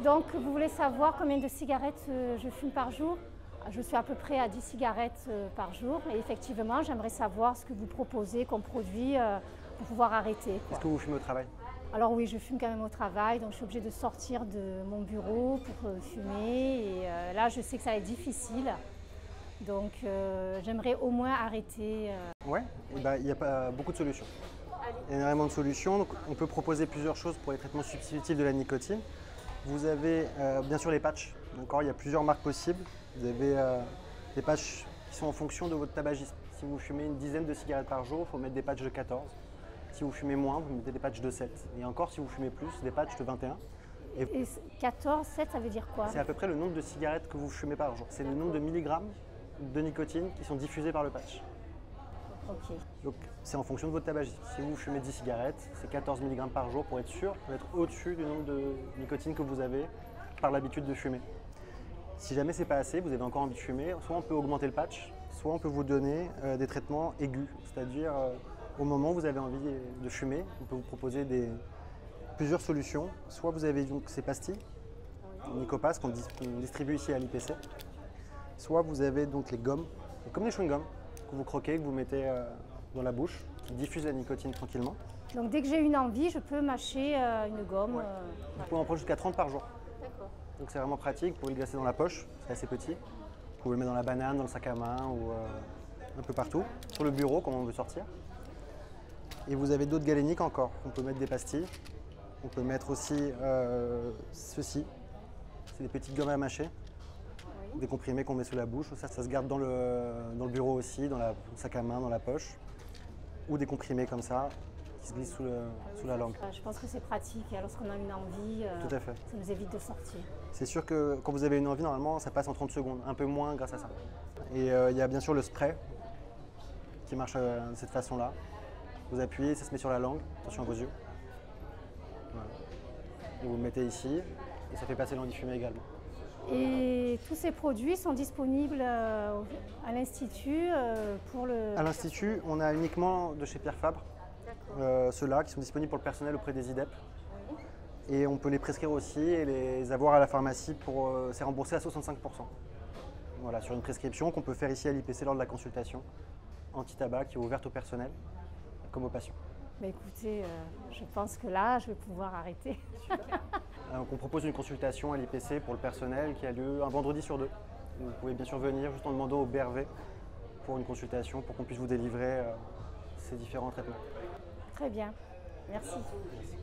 Donc, vous voulez savoir combien de cigarettes je fume par jour? Je suis à peu près à 10 cigarettes par jour et effectivement, j'aimerais savoir ce que vous proposez comme produit pour pouvoir arrêter. Est-ce que vous fumez au travail? Alors oui, je fume quand même au travail, donc je suis obligée de sortir de mon bureau pour fumer et là, je sais que ça va être difficile. Donc, j'aimerais au moins arrêter. Ouais, et ben, il y a pas beaucoup de solutions. Il y a énormément de solutions. Donc, on peut proposer plusieurs choses pour les traitements substitutifs de la nicotine. Vous avez bien sûr les patchs. Il y a plusieurs marques possibles. Vous avez des patchs qui sont en fonction de votre tabagisme. Si vous fumez une dizaine de cigarettes par jour, il faut mettre des patchs de 14. Si vous fumez moins, vous mettez des patchs de 7. Et encore, si vous fumez plus, des patchs de 21. Et 14, 7, ça veut dire quoi? C'est à peu près le nombre de cigarettes que vous fumez par jour. C'est le nombre de milligrammes de nicotine qui sont diffusés par le patch. Ok. Donc c'est en fonction de votre tabagisme. Si vous fumez 10 cigarettes, c'est 14 mg par jour pour être sûr d'être au-dessus du nombre de nicotine que vous avez par l'habitude de fumer. Si jamais c'est pas assez, vous avez encore envie de fumer, soit on peut augmenter le patch, soit on peut vous donner des traitements aigus, c'est-à-dire au moment où vous avez envie de fumer, on peut vous proposer plusieurs solutions. Soit vous avez donc ces pastilles, Nicopas qu'on distribue ici à l'IPC, soit vous avez donc les gommes, comme des chewing-gums que vous croquez, que vous mettez dans la bouche, qui diffusent la nicotine tranquillement. Donc dès que j'ai une envie, je peux mâcher une gomme. Ouais. Vous pouvez en prendre jusqu'à 30 par jour. D'accord. Donc c'est vraiment pratique, vous pouvez le glisser dans la poche, c'est assez petit. Vous pouvez le mettre dans la banane, dans le sac à main ou un peu partout. Sur le bureau quand on veut sortir. Et vous avez d'autres galéniques encore. On peut mettre des pastilles. On peut mettre aussi ceci. C'est des petites gommes à mâcher. Oui. Des comprimés qu'on met sous la bouche. Ça se garde dans le bureau aussi, dans le sac à main, dans la poche. Ou des comprimés comme ça, qui se glissent sous la langue. Je pense que c'est pratique. Lorsqu'on a une envie, Tout à fait. ça nous évite de sortir. C'est sûr que quand vous avez une envie, normalement, ça passe en 30 secondes. Un peu moins grâce à ça. Et il y a bien sûr le spray qui marche de cette façon-là. Vous appuyez, ça se met sur la langue. Attention à vos yeux. Voilà. Et vous le mettez ici. Et ça fait passer l'envie de fumer également. Et tous ces produits sont disponibles à l'Institut pour le... À l'Institut, on a uniquement de chez Pierre Fabre, ceux-là qui sont disponibles pour le personnel auprès des IDEP. Oui. Et on peut les prescrire aussi et les avoir à la pharmacie c'est remboursé à 65%. Voilà, sur une prescription qu'on peut faire ici à l'IPC lors de la consultation anti-tabac qui est ouverte au personnel comme aux patients. Bah écoutez, je pense que là, je vais pouvoir arrêter. Donc on propose une consultation à l'IPC pour le personnel qui a lieu un vendredi sur 2. Vous pouvez bien sûr venir juste en demandant au BRV pour une consultation pour qu'on puisse vous délivrer ces différents traitements. Très bien, merci. Merci.